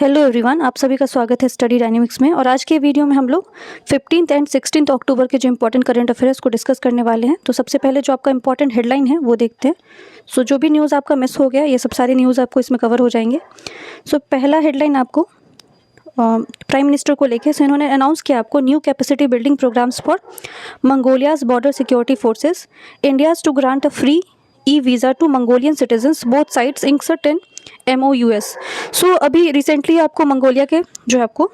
Hello everyone, आप सभी का स्वागत है स्टडी डायनेमिक्स में। और आज के वीडियो में हम लोग 15 एंड 16 अक्टूबर के जो इंपॉर्टेंट करंट अफेयर्स को डिस्कस करने वाले हैं। तो सबसे पहले जो आपका इंपॉर्टेंट हेडलाइन है वो देखते हैं। सो जो भी न्यूज़ आपका मिस हो गया, ये सब सारी न्यूज़ आपको इसमें कवर हो जाएंगे। सो पहला हेडलाइन आपको प्राइम मिनिस्टर को लेके, सो इन्होंने अनाउंस किया आपको new capacity building programmes for Mongolia's border security forces, India's to grant a free e visa to Mongolian citizens, both sides in certain MOUs। So अभी रिसेंटली आपको मंगोलिया के जो है आपको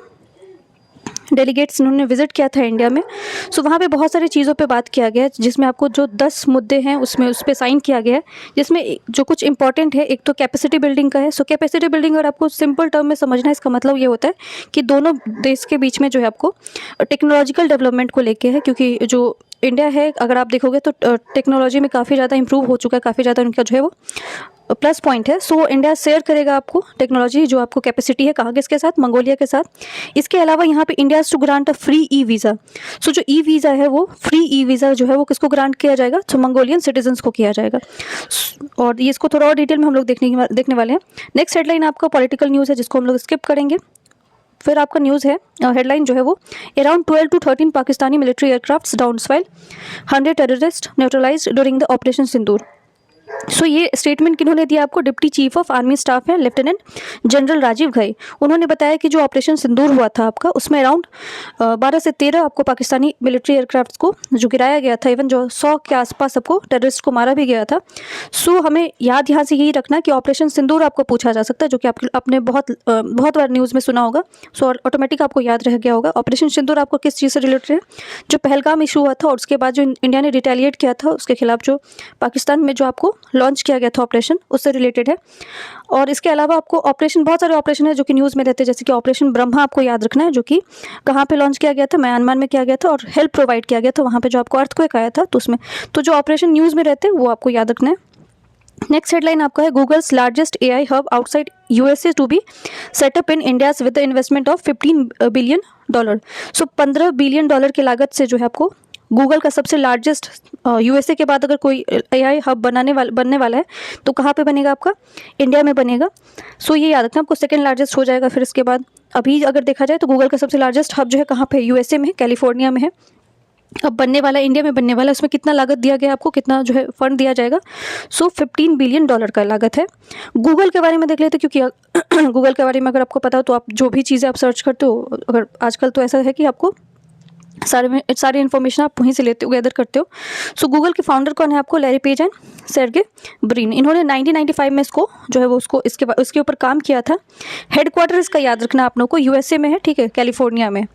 डेलीगेट्स उन्होंने विजिट किया था इंडिया में। सो वहाँ पे बहुत सारी चीज़ों पे बात किया गया है, जिसमें आपको जो 10 मुद्दे हैं उसमें उस पर साइन किया गया है, जिसमें जो कुछ इंपॉर्टेंट है एक तो कैपेसिटी बिल्डिंग का है। सो कैपेसिटी बिल्डिंग अगर आपको सिंपल टर्म में समझना है, इसका मतलब ये होता है कि दोनों देश के बीच में जो है आपको टेक्नोलॉजिकल डेवलपमेंट को लेके है, क्योंकि जो इंडिया है अगर आप देखोगे तो टेक्नोलॉजी में काफ़ी ज़्यादा इंप्रूव हो चुका है, काफ़ी ज़्यादा उनका जो है वो प्लस पॉइंट है। सो इंडिया शेयर करेगा आपको टेक्नोलॉजी, जो आपको कैपेसिटी है, कहाँ किसके साथ, मंगोलिया के साथ। इसके अलावा यहाँ पे India to grant a free e visa. So जो ई वीज़ा है वो फ्री ई वीज़ा जो है वो किसको ग्रांट किया जाएगा, तो मंगोलियन सिटीजन्स को किया जाएगा। और ये इसको थोड़ा और डिटेल में हम लोग देखने वाले हैं। नेक्स्ट हेडलाइन आपका पॉलिटिकल न्यूज़ है, जिसको हम लोग स्किप करेंगे। फिर आपका न्यूज़ है, हेडलाइन जो है वो around 12 to 13 Pakistani military aircrafts down while 100 terrorist neutralised during the operation Sindoor. So ये स्टेटमेंट किन्होंने दिया आपको, deputy chief of army staff है लेफ्टिनेंट जनरल राजीव घई। उन्होंने बताया कि जो ऑपरेशन सिंदूर हुआ था आपका, उसमें अराउंड 12 से 13 आपको पाकिस्तानी मिलिट्री एयरक्राफ्ट्स को जो गिराया गया था, इवन जो 100 के आसपास सबको टेररिस्ट को मारा भी गया था। सो हमें याद यहाँ से यही रखना कि ऑपरेशन सिंदूर आपको पूछा जा सकता है, जो कि आपने बहुत बार न्यूज़ में सुना होगा। सो ऑटोमेटिक आपको याद रह गया होगा। ऑपरेशन सिंदूर आपको किस चीज़ से रिलेटेड है, जो पहलगाम इशू हुआ था और उसके बाद जो इंडिया ने रिटेलिएट किया था उसके खिलाफ, जो पाकिस्तान में जो आपको लॉन्च किया गया था ऑपरेशन, उससे रिलेटेड है। और इसके अलावा आपको ऑपरेशन, बहुत सारे ऑपरेशन है जो कि न्यूज़ में रहते हैं, जैसे कि ऑपरेशन ब्रह्मा आपको याद रखना है, जो कि कहाँ पे लॉन्च किया गया था, म्यांमार में किया गया था, और हेल्प प्रोवाइड किया गया था वहाँ पे जो आपको अर्थक्वेक आया था, तो उसमें तो जो ऑपरेशन न्यूज़ में रहते हैं वो आपको याद रखना है। नेक्स्ट हेडलाइन आपका है, Google's largest AI hub outside USA to be set up in India with the investment of $15 billion. So $15 billion की लागत से जो है आपको गूगल का सबसे लार्जेस्ट, USA के बाद अगर कोई AI हब बनने वाला है तो कहाँ पे बनेगा, आपका इंडिया में बनेगा। सो ये याद रखना, आपको सेकंड लार्जेस्ट हो जाएगा। फिर इसके बाद अभी अगर देखा जाए तो गूगल का सबसे लार्जेस्ट हब जो है कहाँ पे, USA में, कैलिफोर्निया में है। अब बनने वाला, इंडिया में बनने वाला, उसमें कितना लागत दिया गया आपको, कितना जो है फंड दिया जाएगा। सो $15 बिलियन का लागत है। गूगल के बारे में देख लेते, क्योंकि गूगल के बारे में अगर आपको पता हो तो आप जो भी चीज़ें आप सर्च करते हो, अगर आजकल तो ऐसा है कि आपको सारी इन्फॉर्मेशन आप वहीं से लेते हो, गैदर करते हो। सो गूगल के फाउंडर कौन है आपको, Larry page and Sergey Brin. इन्होंने 1995 में इसको जो है वो उसको इसके ऊपर काम किया था। हेडक्वार्टर इसका याद रखना आप लोगों को USA में है, ठीक है, कैलिफोर्निया में।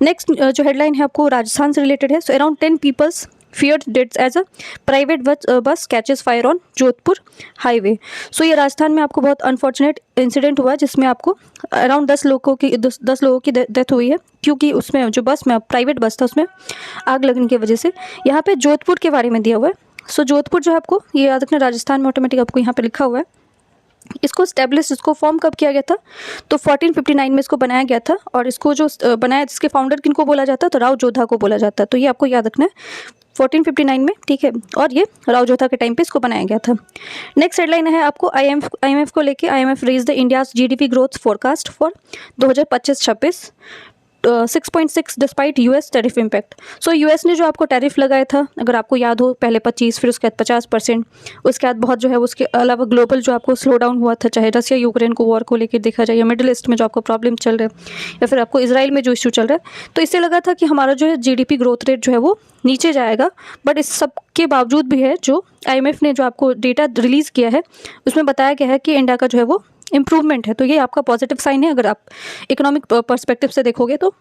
नेक्स्ट जो हेडलाइन है आपको राजस्थान से रिलेटेड है। So around 10 peoples feared deaths as a private bus catches fire on Jodhpur highway. So ये राजस्थान में आपको बहुत अनफॉर्चुनेट इंसिडेंट हुआ है, जिसमें आपको अराउंड 10 लोगों की डेथ हुई है, क्योंकि उसमें जो बस में, प्राइवेट बस था, उसमें आग लगने की वजह से। यहाँ पे जोधपुर के बारे में दिया हुआ है। सो जोधपुर जो है आपको ये याद रखना, राजस्थान में ऑटोमेटिक आपको यहाँ पे लिखा हुआ है। इसको फॉर्म कब किया गया था, तो 1459 में इसको बनाया गया था। और इसको जो बनाया, जिसके फाउंडर किनको बोला जाता है, तो राव जोधा को बोला जाता है। तो ये आपको याद रखना है 1459 में, ठीक है। और ये राव जोधा के टाइम पे इसको बनाया गया था। नेक्स्ट हेडलाइन है आपको IMF को लेके, IMF raise the India's GDP growth forecast for 2025-26 6.6 despite US tariff impact. So US ने जो आपको टैरिफ लगाया था, अगर आपको याद हो, पहले 25, फिर उसके बाद 50%, उसके बाद बहुत जो है उसके अलावा ग्लोबल जो आपको स्लो डाउन हुआ था, चाहे रसिया यूक्रेन को वॉर को लेकर देखा जाए, या मिडिल ईस्ट में जो आपको प्रॉब्लम चल रहा है, या फिर आपको इसराइल में जो इशू चल रहा है, तो इससे लगा था कि हमारा जो है GDP ग्रोथ रेट जो है वो नीचे जाएगा। बट इस सब के बावजूद भी है, जो IMF ने जो आपको डेटा रिलीज़ किया है उसमें बताया गया है कि इंडिया का जो है वो इम्प्रूवमेंट है। तो ये आपका पॉजिटिव साइन है अगर आप इकोनॉमिक पर्सपेक्टिव से देखोगे तो।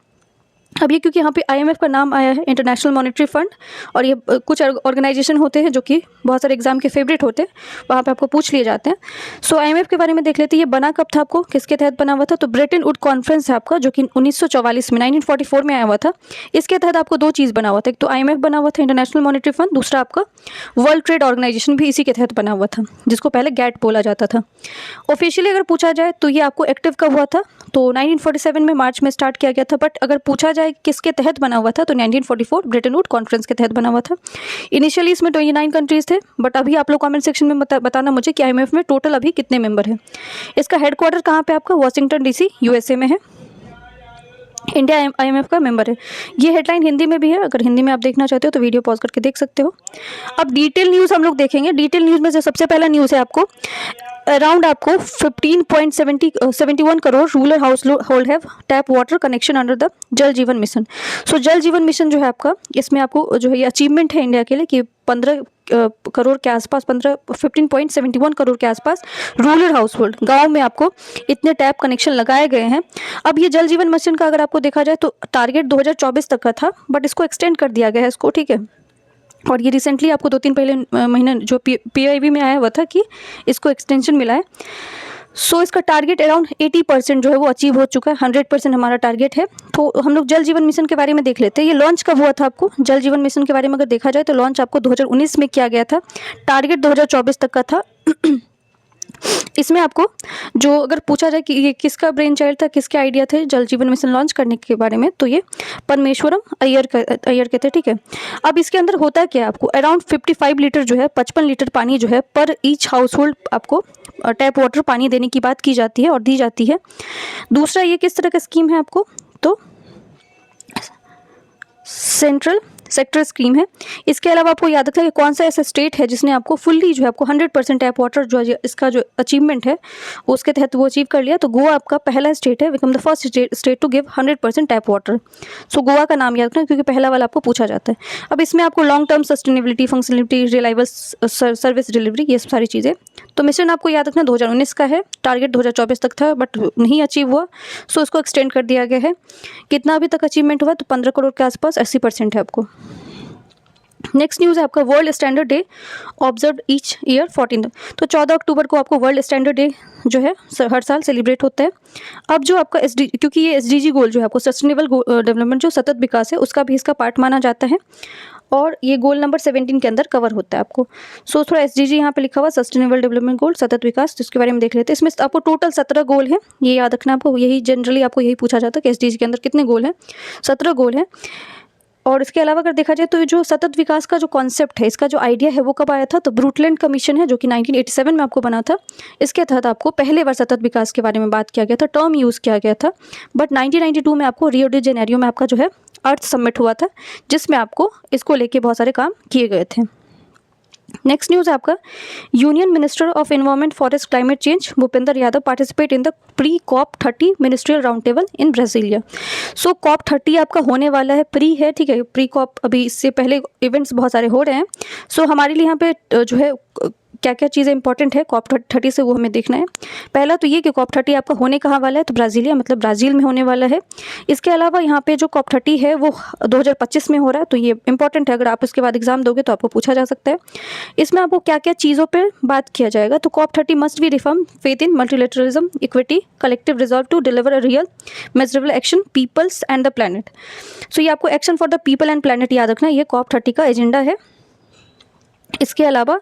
अब ये क्योंकि यहाँ पे IMF का नाम आया है, इंटरनेशनल मॉनेटरी फंड, और ये कुछ ऑर्गेनाइजेशन होते हैं जो कि बहुत सारे एग्जाम के फेवरेट होते हैं, वहाँ पे आपको पूछ लिए जाते हैं। सो IMF के बारे में देख लेते हैं, ये बना कब था, आपको किसके तहत बना हुआ था, तो ब्रेटन वुड कॉन्फ्रेंस है आपका, जो कि 1944 में, 1944 में आया हुआ था। इसके तहत आपको दो चीज़ बना हुआ था, एक तो IMF बना हुआ था, इंटरनेशनल मॉनेटरी फंड, दूसरा आपका वर्ल्ड ट्रेड ऑर्गेनाइजेशन भी इसी के तहत बना हुआ था, जिसको पहले GATT बोला जाता था। ऑफिशियली अगर पूछा जाए तो ये आपको एक्टिव कब हुआ था, तो 1947 में मार्च में स्टार्ट किया गया था। बट अगर पूछा जाए जाए किसके तहत बना हुआ था, तो 1944 ब्रेटन वुड कॉन्फ्रेंस के तहत बना हुआ था। इनिशियली इसमें 29 कंट्रीज थे, बट अभी आप लोग कमेंट सेक्शन में बताना मुझे कि IMF में टोटल अभी कितने मेंबर हैं। इसका हेडक्वार्टर कहाँ पे आपका, वॉशिंगटन DC USA में है। इंडिया IMF का मेंबर है। ये हेडलाइन हिंदी में भी है, अगर हिंदी में आप देखना चाहते हो तो वीडियो पॉज करके देख सकते हो। अब डिटेल न्यूज़ हम लोग देखेंगे। डिटेल न्यूज़ में से सबसे पहला न्यूज़ है आपको अराउंड आपको 15.71 crore rural house hold have tap water connection under the जल जीवन मिशन। सो जल जीवन मिशन जो है आपका, इसमें आपको जो है ये अचीवमेंट है इंडिया के लिए कि 15 करोड़ के आसपास 15.71 करोड़ के आसपास रूरल हाउस होल्ड गाँव में आपको इतने टैप कनेक्शन लगाए गए हैं। अब ये जल जीवन मिशन का अगर आपको देखा जाए तो टारगेट 2024 तक का था, बट इसको एक्सटेंड कर दिया गया है इसको, ठीक है। और ये रिसेंटली आपको 2-3 पहले महीने जो PIB में आया हुआ था कि इसको एक्सटेंशन मिला है। सो इसका टारगेट अराउंड 80% जो है वो अचीव हो चुका है। 100% हमारा टारगेट है। तो हम लोग जल जीवन मिशन के बारे में देख लेते हैं। ये लॉन्च कब हुआ था आपको, जल जीवन मिशन के बारे में अगर देखा जाए तो लॉन्च आपको 2019 में किया गया था, टारगेट 2024 तक का था। इसमें आपको जो अगर पूछा जाए कि ये किसका ब्रेन चाइल्ड था, किसके आइडिया थे जल जीवन मिशन लॉन्च करने के बारे में, तो ये परमेश्वरम अय्यर के थे, ठीक है। अब इसके अंदर होता क्या है, आपको अराउंड 55 लीटर जो है 55 लीटर पानी जो है पर ईच हाउस होल्ड आपको टैप वाटर पानी देने की बात की जाती है और दी जाती है। दूसरा ये किस तरह का स्कीम है आपको, तो सेंट्रल सेक्टर स्कीम है। इसके अलावा आपको याद रखना है कि कौन सा ऐसा स्टेट है जिसने आपको फुल्ली जो है आपको 100% टैप वाटर जो है इसका जो अचीवमेंट है उसके तहत वो अचीव कर लिया। तो गोवा आपका पहला स्टेट है, become the first state to give 100% tap water. So Goa का नाम याद रखना क्योंकि पहला वाला आपको पूछा जाता है। अब इसमें आपको long term sustainability, functionality, reliable service delivery, ये सारी चीज़ें। तो मिशन आपको याद रखना 2019 का है, टारगेट 2024 तक था बट नहीं अचीव हुआ, सो उसको एक्सटेंड कर दिया गया है। कितना अभी तक अचीवमेंट हुआ, तो 15 करोड़ के आसपास 80% है आपको। नेक्स्ट न्यूज़ है आपका world standard day observe each year 14। तो 14 अक्टूबर को आपको वर्ल्ड स्टैंडर्ड डे जो है हर साल सेलिब्रेट होता है। अब जो आपका क्योंकि ये SDG गोल जो है आपको सस्टेनेबल डेवलपमेंट जो सतत विकास है उसका भी इसका पार्ट माना जाता है और ये गोल नंबर 17 के अंदर कवर होता है आपको। सो थोड़ा SDG यहाँ पे लिखा हुआ सस्टेनेबल डेवलपमेंट गोल सतत विकास, जिसके बारे में देख लेते हैं। इसमें आपको टोटल 17 गोल है, ये याद रखना आपको। यही जनरली आपको यही पूछा जाता है कि SDG के अंदर कितने गोल हैं, 17 गोल हैं। और इसके अलावा अगर देखा जाए तो ये जो सतत विकास का जो कॉन्सेप्ट है, इसका जो आइडिया है वो कब आया था, तो ब्रूटलैंड कमीशन है जो कि 1987 में आपको बना था। इसके तहत आपको पहले बार सतत विकास के बारे में बात किया गया था, टर्म यूज़ किया गया था। बट 1992 में आपको रियो डी जेनेरियो में आपका जो है अर्थ समिट हुआ था, जिसमें आपको इसको लेके बहुत सारे काम किए गए थे। नेक्स्ट न्यूज़ है आपका union minister of environment forest climate change Bhupendra Yadav participate in the pre COP30 ministerial round table in Brasilia. So COP30 आपका होने वाला है, प्री है, ठीक है। प्री COP अभी इससे पहले इवेंट्स बहुत सारे हो रहे हैं। सो हमारे लिए यहाँ पे जो है क्या क्या चीज़ें इंपॉर्टेंट है COP30 से, वो हमें देखना है। पहला तो ये कि COP30 आपका होने कहाँ वाला है, तो ब्राज़ीलिया मतलब ब्राज़ील में होने वाला है। इसके अलावा यहाँ पे जो COP30 है वो 2025 में हो रहा है, तो ये इंपॉर्टेंट है। अगर आप उसके बाद एग्जाम दोगे तो आपको पूछा जा सकता है। इसमें आपको क्या क्या चीज़ों पर बात किया जाएगा, तो COP30 must be reform faith in multilateralism, equity, collective resolve to deliver a real measurable action peoples and the planet. So ये आपको action for the people and planet याद रखना, ये COP30 का एजेंडा है। इसके अलावा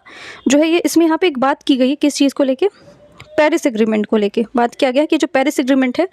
जो है ये इसमें यहाँ पे एक बात की गई है किस चीज़ को लेके, पेरिस एग्रीमेंट को लेके बात किया गया कि जो पेरिस एग्रीमेंट है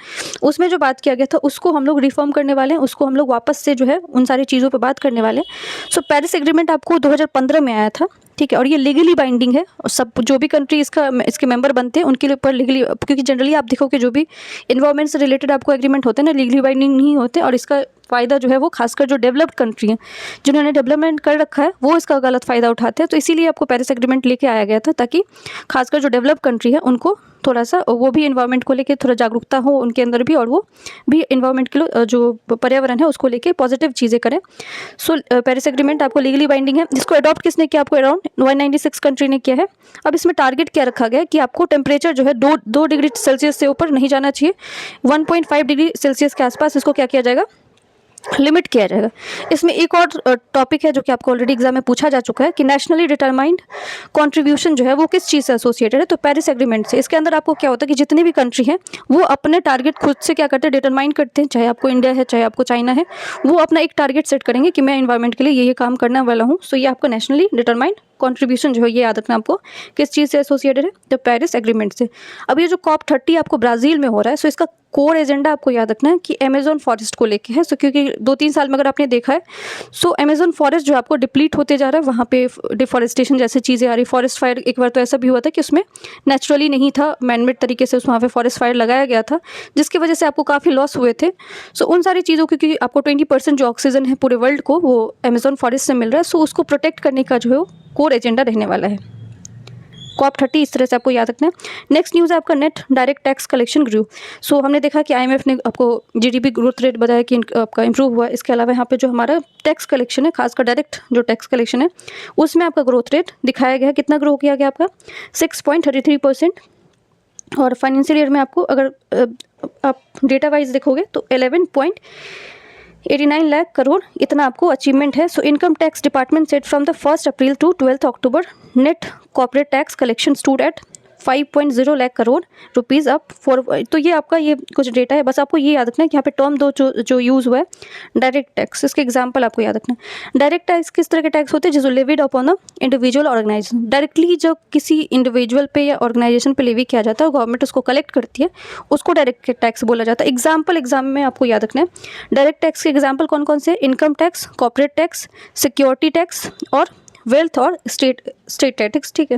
उसमें जो बात किया गया था उसको हम लोग रिफॉर्म करने वाले हैं, उसको हम लोग वापस से जो है उन सारी चीज़ों पे बात करने वाले हैं। सो पेरिस एग्रीमेंट आपको 2015 में आया था, ठीक है। और ये लीगली बाइंडिंग है और सब जो भी कंट्री इसके मेंबर बनते हैं उनके ऊपर लीगली, क्योंकि जनरली आप देखोगे जो भी इन्वायरमेंट से रिलेटेड आपको एग्रीमेंट होते हैं ना, लीगली बाइंडिंग नहीं होते। और इसका फ़ायदा जो है वो खासकर जो डेवलप्ड कंट्री हैं जिन्होंने डेवलपमेंट कर रखा है वो इसका गलत फ़ायदा उठाते हैं। तो इसीलिए आपको पेरिस एग्रीमेंट लेके आया गया था ताकि खासकर जो डेवलप्ड कंट्री है उनको थोड़ा सा वो भी इन्वायरमेंट को लेके थोड़ा जागरूकता हो उनके अंदर भी, और वो भी इन्वायरमेंट के लिए जो पर्यावरण है उसको लेके पॉजिटिव चीज़ें करें। सो पेरिस एग्रीमेंट आपको लीगली बाइंडिंग है। जिसको अडॉप्ट किसने किया, आपको अराउंड 196 कंट्री ने किया है। अब इसमें टारगेट क्या रखा गया है कि आपको टेम्परेचर जो है 2 डिग्री सेल्सियस से ऊपर नहीं जाना चाहिए, 1.5 डिग्री सेल्सियस के आसपास इसको क्या किया जाएगा, लिमिट किया जाएगा। इसमें एक और टॉपिक है जो कि आपको ऑलरेडी एग्जाम में पूछा जा चुका है कि नेशनली डिटरमाइंड कंट्रीब्यूशन जो है वो किस चीज़ से एसोसिएटेड है, तो पेरिस एग्रीमेंट से। इसके अंदर आपको क्या होता है कि जितनी भी कंट्री हैं वो अपने टारगेट खुद से क्या करते हैं, डिटरमाइन करते हैं। चाहे आपको इंडिया है चाहे आपको चाइना है, वो अपना एक टारगेट सेट करेंगे कि मैं इन्वायरमेंट के लिए ये काम करने वाला हूँ। सो ये आपका नेशनली डिटरमाइंड कंट्रीब्यूशन जो है ये याद रखना आपको किस चीज़ से एसोसिएटेड है, तो पेरिस एग्रीमेंट से। अब ये जो COP30 आपको ब्राज़ील में हो रहा है, सो इसका कोर एजेंडा आपको याद रखना है कि अमेजोन फॉरेस्ट को लेके है। सो क्योंकि 2-3 साल में अगर आपने देखा है, सो अमेजोन फॉरेस्ट जो आपको डिप्लीट होते जा रहा है, वहाँ पे डिफॉरेस्टेशन जैसी चीज़ें आ रही। फॉरेस्ट फायर एक बार तो ऐसा भी हुआ था कि उसमें नेचुरली नहीं था, मैनमेड तरीके से वहाँ पे फॉरेस्ट फायर लगाया गया था, जिसकी वजह से आपको काफ़ी लॉस हुए थे। सो उन सारी चीज़ों की, क्योंकि आपको 20% जो ऑक्सीजन है पूरे वर्ल्ड को वो अमेजोन फॉरेस्ट से मिल रहा है, सो उसको प्रोटेक्ट करने का जो है वो कोर एजेंडा रहने वाला है। COP30 इस तरह से आपको याद रखना है। नेक्स्ट न्यूज़ है आपका नेट डायरेक्ट टैक्स कलेक्शन ग्रू। सो हमने देखा कि IMF ने आपको GDP ग्रोथ रेट बताया कि आपका इंप्रूव हुआ है। इसके अलावा यहाँ पे जो हमारा टैक्स कलेक्शन है, खासकर डायरेक्ट जो टैक्स कलेक्शन है, उसमें आपका ग्रोथ रेट दिखाया गया है। कितना ग्रो किया गया आपका 6.33%। और फाइनेंशियल ईयर में आपको अगर आप डेटा वाइज देखोगे तो 11.89 लाख करोड़ इतना आपको अचीवमेंट है। So income tax department set from the 1 April to 12 October net corporate tax collection stood at 5.0 lakh crore rupees up four. तो ये आपका ये कुछ डेटा है, बस आपको ये याद रखना है कि यहाँ पे टर्म दो जो यूज़ हुआ है डायरेक्ट टैक्स, इसके एग्जांपल आपको याद रखना है। डायरेक्ट टैक्स किस तरह के टैक्स होते हैं, जो levied upon a individual organization, directly जो किसी इंडिविजुअल पे या ऑर्गेनाइजेशन पे लेवी किया जाता है, गवर्नमेंट उसको कलेक्ट करती है, उसको डायरेक्ट टैक्स बोला जाता है। एग्जाम में आपको याद रखना है डायरेक्ट टैक्स के एग्जाम्पल कौन कौन से, income tax, corporate tax, security tax और वेल्थ और स्टेट टैक्स। ठीक है,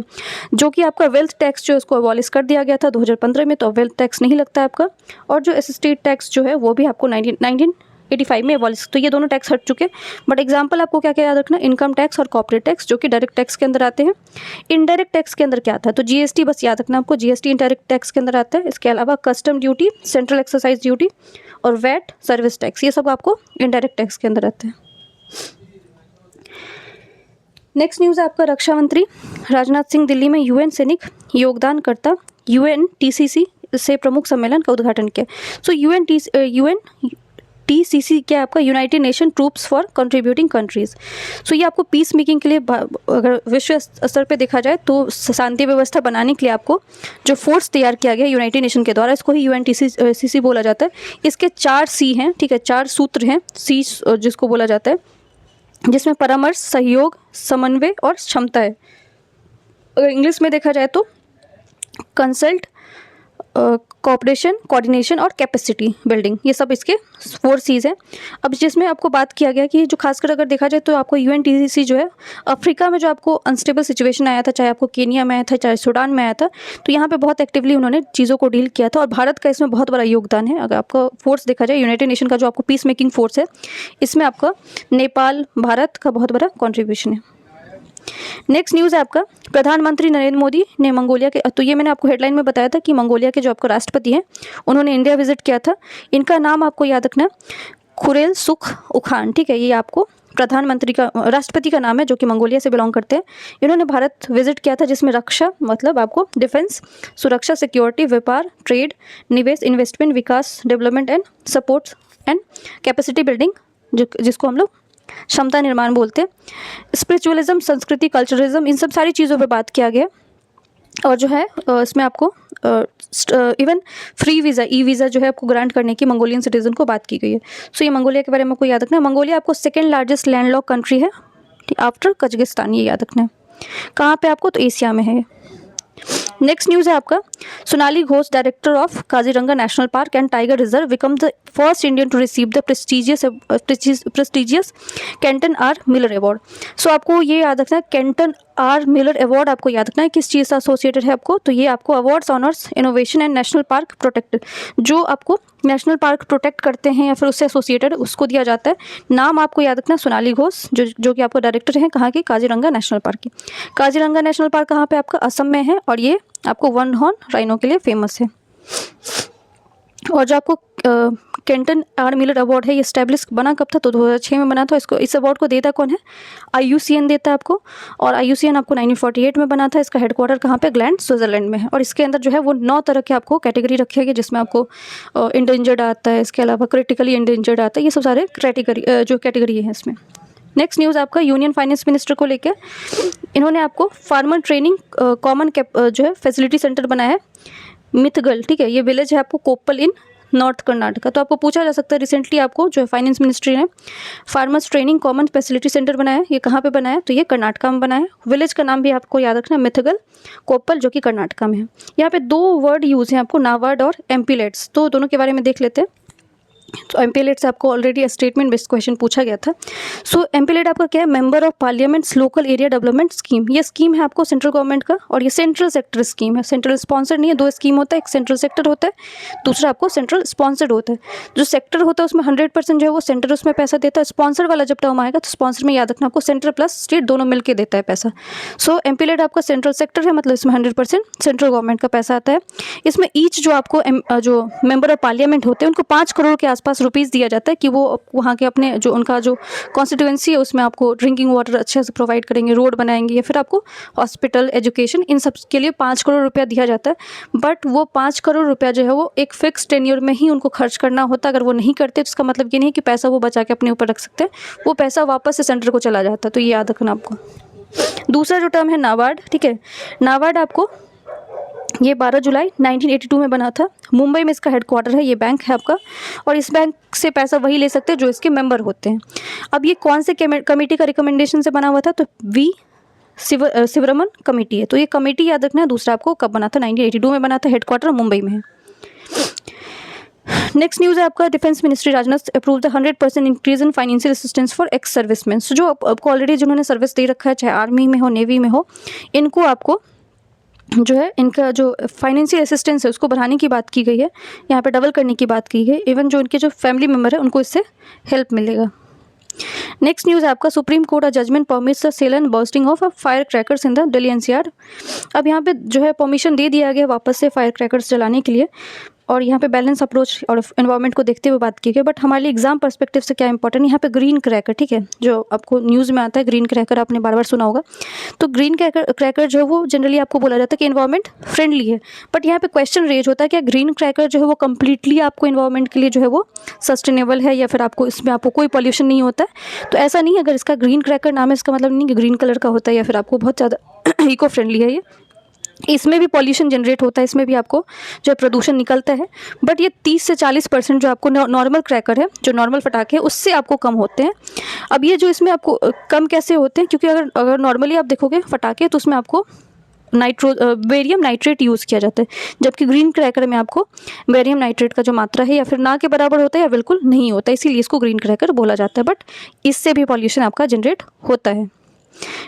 जो कि आपका वेल्थ टैक्स जो उसको अबॉलिश कर दिया गया था 2015 में, तो वेल्थ टैक्स नहीं लगता है आपका। और जो स्टेट टैक्स जो है वो भी आपको 1985 में अबॉलिश, तो ये दोनों टैक्स हट चुके। बट एग्जांपल आपको क्या क्या याद रखना, इनकम टैक्स और कॉर्पोरेट टैक्स, जो कि डायरेक्ट टैक्स के अंदर आते हैं। इनडायरेक्ट टैक्स के अंदर क्या आता है, तो GST बस याद रखना आपको, GST इनडायरेक्ट टैक्स के अंदर आता है। इसके अलावा custom duty, central excise duty और वैट सर्विस टैक्स, ये सब आपको इनडायरेक्ट टैक्स के अंदर आते हैं। नेक्स्ट न्यूज़ है आपका रक्षा मंत्री राजनाथ सिंह दिल्ली में UN सैनिक योगदानकर्ता UNTCC से प्रमुख सम्मेलन का उद्घाटन किया। सो UNTCC क्या है आपका, United Nation troops for contributing countries. So ये आपको पीस मेकिंग के लिए, अगर विश्व स्तर पे देखा जाए तो शांति व्यवस्था बनाने के लिए आपको जो फोर्स तैयार किया गया यूनाइटेड नेशन के द्वारा, इसको ही UNTCC बोला जाता है। इसके 4 C हैं, ठीक है, 4 सूत्र हैं, C जिसको बोला जाता है, जिसमें परामर्श, सहयोग, समन्वय और क्षमता है। अगर इंग्लिश में देखा जाए तो कंसल्ट, कोऑपरेशन, कोऑर्डिनेशन और कैपेसिटी बिल्डिंग, ये सब इसके 4 C's हैं। अब जिसमें आपको बात किया गया कि जो खासकर अगर देखा जाए तो आपको UNTCC जो है अफ्रीका में जो आपको अनस्टेबल सिचुएशन आया था, चाहे आपको केनिया में आया था, चाहे सूडान में आया था, तो यहाँ पे बहुत एक्टिवली उन्होंने चीज़ों को डील किया था और भारत का इसमें बहुत बड़ा योगदान है। अगर आपका फोर्स देखा जाए यूनाइटेड नेशन का जो आपको पीस मेकिंग फोर्स है, इसमें आपका नेपाल, भारत का बहुत बड़ा कॉन्ट्रीब्यूशन है। नेक्स्ट न्यूज़ है आपका प्रधानमंत्री नरेंद्र मोदी ने मंगोलिया के, तो ये मैंने आपको हेडलाइन में बताया था कि मंगोलिया के जो आपका राष्ट्रपति हैं उन्होंने इंडिया विजिट किया था। इनका नाम आपको याद रखना, खुरेल सुख उखान। ठीक है, ये आपको प्रधानमंत्री का, राष्ट्रपति का नाम है, जो कि मंगोलिया से बिलोंग करते हैं। इन्होंने भारत विजिट किया था, जिसमें रक्षा मतलब आपको डिफेंस, सुरक्षा, सिक्योरिटी, व्यापार, ट्रेड, निवेश, investment, Vikas, development and support and capacity building, जिसको हम लोग क्षमता निर्माण बोलते हैं, स्पिरिचुअलिज्म, संस्कृति, कल्चरलिज्म, इन सब सारी चीज़ों पे बात किया गया। और जो है इसमें आपको इवन फ्री वीज़ा, वीज़ा जो है आपको ग्रांट करने की मंगोलियन सिटीजन को बात की गई है। सो ये मंगोलिया के बारे में आपको याद रखना है। मंगोलिया आपको सेकेंड लार्जेस्ट लैंडलॉक कंट्री है आफ्टर कजाकिस्तान, ये याद रखना है। कहाँ पे आपको, तो एशिया में है। नेक्स्ट न्यूज़ है आपका Sonali Ghosh, director of Kaziranga national park and tiger reserve, become the first Indian to receive the prestigious Kenton R Miller award. So आपको ये याद रखना है, कैंटन आर मिलर अवार्ड आपको याद रखना है किस चीज़ से एसोसिएटेड है आपको, तो ये आपको awards, honours, innovation and national park protected, जो आपको नेशनल पार्क प्रोटेक्ट करते हैं या फिर उससे एसोसिएटेड, उसको दिया जाता है। नाम आपको याद रखना सोनाली घोष, जो कि आपको डायरेक्टर हैं कहाँ की, काजीरंगा नेशनल पार्क की। काजीरंगा नेशनल पार्क कहाँ पे आपका, असम में है, और ये आपको वन हॉर्न राइनो के लिए फेमस है। और जो आपको कैंटन आर मिलर अवार्ड है, ये स्टैब्लिश बना कब था, तो 2006 में बना था। इस अवार्ड को देता कौन है, IUCN देता है आपको, और IUCN आपको 1948 में बना था। इसका हेडक्वार्टर कहाँ पे, ग्लैंड, स्विट्जरलैंड में है। और इसके अंदर जो है वो 9 तरह के आपको कैटेगरी रखे गए, जिसमें आपको इंडेंजर्ड आता है, इसके अलावा क्रिटिकली इंडेंजर्ड आता है, ये सब सारे कैटेगरी है इसमें। नेक्स्ट न्यूज़ आपका यूनियन फाइनेंस मिनिस्टर को लेकर, इन्होंने आपको फार्मर ट्रेनिंग कॉमन जो है फैसिलिटी सेंटर बनाया है मिथगल। ठीक है, ये विलेज है आपको कोप्पल इन नॉर्थ कर्नाटका। तो आपको पूछा जा सकता है रिसेंटली आपको जो फाइनेंस मिनिस्ट्री ने farmers training common facility centre बनाया है, ये कहाँ पे बनाया है? तो ये कर्नाटका में बनाया है। विलेज का नाम भी आपको याद रखना है, मिथगल कोप्पल, जो कि कर्नाटका में है। यहाँ पे 2 वर्ड यूज़ हैं आपको, नाबार्ड और एमपीलेट्स, तो दोनों के बारे में देख लेते हैं। तो एमपीलेट से आपको ऑलरेडी स्टेटमेंट बेस्ड क्वेश्चन पूछा गया था। सो एमपीलेट आपका क्या है? Member of parliaments local area development scheme. ये स्कीम है आपको सेंट्रल गवर्नमेंट का, और ये सेंट्रल सेक्टर स्कीम है, सेंट्रल स्पॉन्सर्ड नहीं है। 2 स्कीम होता है, एक सेंट्रल सेक्टर होता है, दूसरा आपको सेंट्रल स्पॉन्सर्ड होता है। जो सेक्टर होता है उसमें 100% जो है वो सेंटर उसमें पैसा देता है। स्पॉन्सर वाला जब टर्म आएगा तो स्पॉन्सर में याद रखना आपको सेंटर प्लस स्टेट दोनों मिलकर देता है पैसा। सो एमपीलेट आपका सेंट्रल सेक्टर है, मतलब इसमें 100% सेंट्रल गवर्नमेंट का पैसा आता है। इसमें ईच जो आपको जो मेंबर ऑफ पार्लियामेंट होते हैं उनको 5 करोड़ के आसपास रुपीज़ दिया जाता है कि वो वहाँ के अपने जो उनका जो कॉन्स्टिट्यूएंसी है उसमें आपको ड्रिंकिंग वाटर अच्छे से प्रोवाइड करेंगे, रोड बनाएंगे, या फिर आपको हॉस्पिटल, एजुकेशन, इन सब के लिए 5 करोड़ रुपया दिया जाता है। बट वो 5 करोड़ रुपया जो है वो एक फिक्स टेन्योर में ही उनको खर्च करना होता है। अगर वो नहीं करते तो इसका मतलब ये नहीं है कि पैसा वो बचा के अपने ऊपर रख सकते हैं, वो पैसा वापस से सेंटर को चला जाता है। तो ये याद रखना आपको। दूसरा जो टर्म है नाबार्ड, ठीक है। नाबार्ड आपको ये 12 जुलाई 1982 में बना था। मुंबई में इसका हेडक्वार्टर है, ये बैंक है आपका, और इस बैंक से पैसा वही ले सकते हैं जो इसके मेंबर होते हैं। अब ये कौन से कमेटी का रिकमेंडेशन से बना हुआ था? तो वी शिवरमन कमेटी है। तो ये कमेटी याद रखना है। दूसरा आपको कब बना था? 1982 में बना था, हेडक्वार्टर मुंबई में है। नेक्स्ट न्यूज़ है आपका, defence ministry Rajnath approve the 100% increase in financial assistance for ex serviceman. So जो आपको ऑलरेडी जिन्होंने सर्विस दे रखा है, चाहे आर्मी में हो, नेवी में हो, इनको आपको जो है इनका जो फाइनेंशियल असिस्टेंस है उसको बढ़ाने की बात की गई है, यहाँ पे डबल करने की बात की गई है। इवन जो इनके जो फैमिली मेम्बर है उनको इससे हेल्प मिलेगा। नेक्स्ट न्यूज़ है आपका, supreme court judgment permits the sale and bursting of fire crackers in the Delhi NCR. अब यहाँ पे जो है परमिशन दे दिया गया वापस से फायर क्रैकर्स जलाने के लिए, और यहाँ पे बैलेंस अप्रोच और एनवायरनमेंट को देखते हुए बात की गई। बट हमारे लिए एग्जाम पर्सपेक्टिव से क्या इंपॉर्टेंट, यहाँ पे ग्रीन क्रैकर, ठीक है, जो आपको न्यूज़ में आता है ग्रीन क्रैकर, आपने बार बार सुना होगा। तो ग्रीन क्रैकर जो है वो जनरली आपको बोला जाता है कि एनवायरनमेंट फ्रेंडली है। बट यहाँ पे क्वेश्चन रेज होता है कि ग्रीन क्रैकर जो है वो कम्प्लीटली आपको एनवायरनमेंट के लिए जो है वो सस्टेनेबल है, या फिर आपको इसमें आपको कोई पॉल्यूशन नहीं होता है। तो ऐसा नहीं है, अगर इसका ग्रीन क्रैकर नाम है इसका मतलब नहीं कि ग्रीन कलर का होता है या फिर आपको बहुत ज़्यादा इको फ्रेंडली है। ये इसमें भी पॉल्यूशन जनरेट होता है, इसमें भी आपको जो है प्रदूषण निकलता है। बट ये 30 से 40% जो आपको नॉर्मल क्रैकर है, जो नॉर्मल पटाखे हैं, उससे आपको कम होते हैं। अब ये जो इसमें आपको कम कैसे होते हैं, क्योंकि अगर नॉर्मली आप देखोगे पटाखे तो उसमें आपको बेरियम नाइट्रेट यूज़ किया जाता है, जबकि ग्रीन क्रैकर में आपको बेरियम नाइट्रेट का जो मात्रा है या फिर ना के बराबर होता है या बिल्कुल नहीं होता है, इसीलिए इसको ग्रीन क्रैकर बोला जाता है। बट इससे भी पॉल्यूशन आपका जनरेट होता है।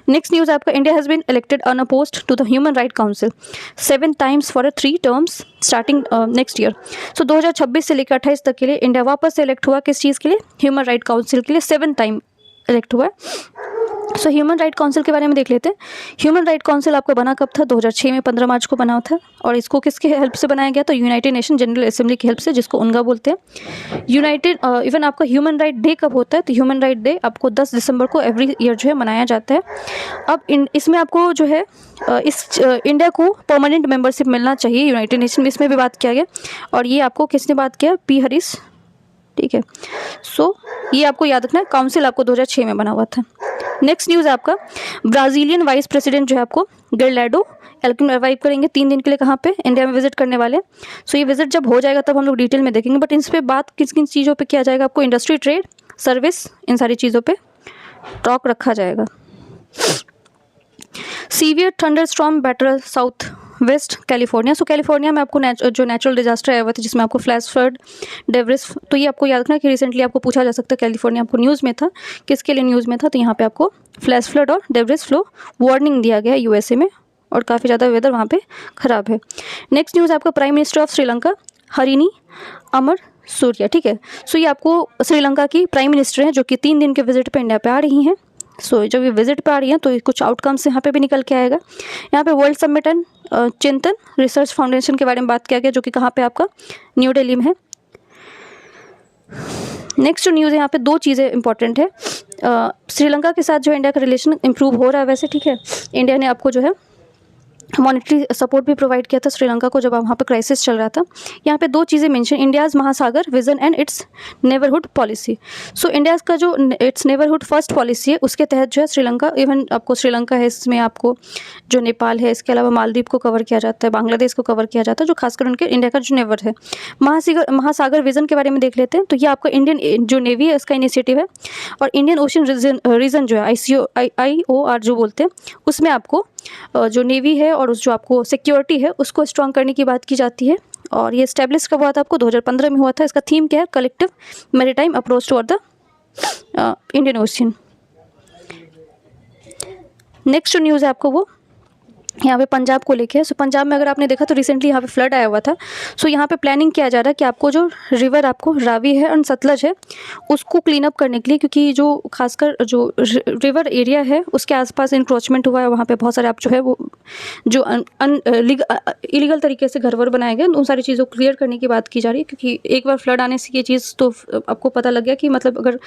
नेक्स्ट न्यूज़ आपका, India has been elected unopposed to the human right council 7 times for 3 terms starting next year. So 2026 से लेकर 28 तक के लिए इंडिया वापस से इलेक्ट हुआ, किस चीज़ के लिए? ह्यूमन राइट काउंसिल के लिए 7 टाइम इलेक्ट हुआ है। सो ह्यूमन राइट काउंसिल के बारे में देख लेते हैं। ह्यूमन राइट काउंसिल आपका बना कब था? 2006 में 15 मार्च को बना था, और इसको किसके हेल्प से बनाया गया? तो यूनाइटेड नेशन जनरल असेंबली की हेल्प से, जिसको उनगा बोलते हैं। इवन आपका ह्यूमन राइट डे कब होता है? तो ह्यूमन राइट डे आपको 10 दिसंबर को एवरी ईयर जो है मनाया जाता है। अब इसमें आपको जो है इंडिया को परमानेंट मेंबरशिप मिलना चाहिए यूनाइटेड नेशन में, इसमें भी बात किया गया, और ये आपको किसने बात किया? पी हरीश, ठीक है। सो ये आपको याद रखना है, काउंसिल आपको 2006 में बना हुआ था। नेक्स्ट न्यूज़ आपका, ब्राज़ीलियन वाइस प्रेसिडेंट जो है आपको गिरलेडो एल्किन अराइव करेंगे 3 दिन के लिए, कहाँ पे? इंडिया में विजिट करने वाले। सो ये विजिट जब हो जाएगा तब हम लोग डिटेल में देखेंगे। बट इस पर बात किन किन चीज़ों पे किया जाएगा? आपको इंडस्ट्री, ट्रेड, सर्विस, इन सारी चीज़ों पे टॉक रखा जाएगा। Severe thunderstorm batter south west California. So California में आपको जो नेचुरल डिजास्टर आया हुआ था, जिसमें आपको फ्लैश फ्लड, डेब्रिस, तो ये आपको याद रखना कि रिसेंटली आपको पूछा जा सकता है कैलिफोर्निया आपको न्यूज़ में था, किसके लिए न्यूज़ में था? तो यहाँ पे आपको फ्लैश फ्लड और डेब्रिस फ्लो वार्निंग दिया गया है यूएसए में, और काफ़ी ज़्यादा वेदर वहाँ पे ख़राब है। नेक्स्ट न्यूज़ आपका, prime minister of Sri Lanka Harini Amarasuriya, ठीक है। सो ये आपको श्रीलंका की प्राइम मिनिस्टर हैं, जो कि 3 दिन के विजिट पे इंडिया पे आ रही हैं। सो जब ये विजिट पे आ रही हैं तो कुछ आउटकम्स यहाँ पे भी निकल के आएगा। यहाँ पे वर्ल्ड समिट एंड चिंतन रिसर्च फाउंडेशन के बारे में बात किया गया, जो कि कहाँ पे आपका न्यू दिल्ली में है। नेक्स्ट जो न्यूज़ है, यहाँ पे 2 चीज़ें इंपॉर्टेंट है। श्रीलंका के साथ जो इंडिया का रिलेशन इंप्रूव हो रहा है वैसे, ठीक है। इंडिया ने आपको जो है मॉनेटरी सपोर्ट भी प्रोवाइड किया था श्रीलंका को जब वहाँ पे क्राइसिस चल रहा था। यहाँ पे 2 चीज़ें मेंशन, इंडियाज़ महासागर vision and it's neighbourhood policy. So India's का जो इट्स नेबरहुड फर्स्ट पॉलिसी है उसके तहत जो है श्रीलंका, इवन आपको श्रीलंका है, इसमें आपको जो नेपाल है, इसके अलावा मालदीव को कवर किया जाता है, बांग्लादेश को कवर किया जाता है, जो खासकर उनके इंडिया का जो नेबर है। महासागर विज़न के बारे में देख लेते हैं। तो ये आपका इंडियन जो नेवी है उसका इनिशिएटिव है, और इंडियन ओशन रीजन जो है IOR जो बोलते हैं, उसमें आपको जो नेवी है और उस जो आपको सिक्योरिटी है उसको स्ट्रॉन्ग करने की बात की जाती है। और ये इस्टेब्लिश कब हुआ था आपको? 2015 में हुआ था। इसका थीम क्या है? Collective maritime approach toward the Indian ocean. Next जो न्यूज़ है आपको वो यहाँ पे पंजाब को लेके है। सो पंजाब में अगर आपने देखा तो रिसेंटली यहाँ पे फ्लड आया हुआ था। सो यहाँ पे प्लानिंग किया जा रहा है कि आपको जो रिवर आपको रावी है और सतलज है उसको क्लीन अप करने के लिए, क्योंकि जो खासकर जो रिवर एरिया है उसके आसपास इंक्रोचमेंट हुआ है, वहाँ पे बहुत सारे आप जो है वो जो इलीगल तरीके से घर वर बनाए गए, उन सारी चीज़ों को क्लियर करने की बात की जा रही है। क्योंकि एक बार फ्लड आने से ये चीज़ तो आपको पता लग गया कि मतलब अगर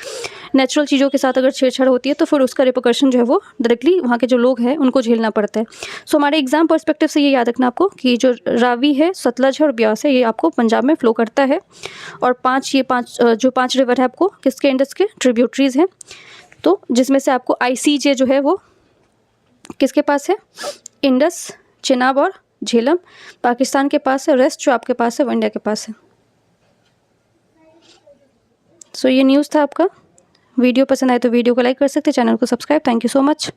नेचुरल चीज़ों के साथ अगर छेड़छाड़ होती है तो फिर उसका रिपरकशन जो है वो डायरेक्टली वहाँ के जो लोग हैं उनको झेलना पड़ता है। सो हमारे एग्जाम पर्सपेक्टिव से ये याद रखना आपको कि जो रावी है, सतलज है और ब्यास है, ये आपको पंजाब में फ्लो करता है। और जो पांच रिवर है आपको किसके इंडस के ट्रिब्यूटरीज हैं। तो जिसमें से आपको ICJ जो है वो किसके पास है? इंडस, चेनाब और झेलम पाकिस्तान के पास है। रेस्ट जो आपके पास है वो इंडिया के पास है। सो ये न्यूज़ था आपका। वीडियो पसंद आए तो वीडियो को लाइक कर सकते हैं, चैनल को subscribe. Thank you so much.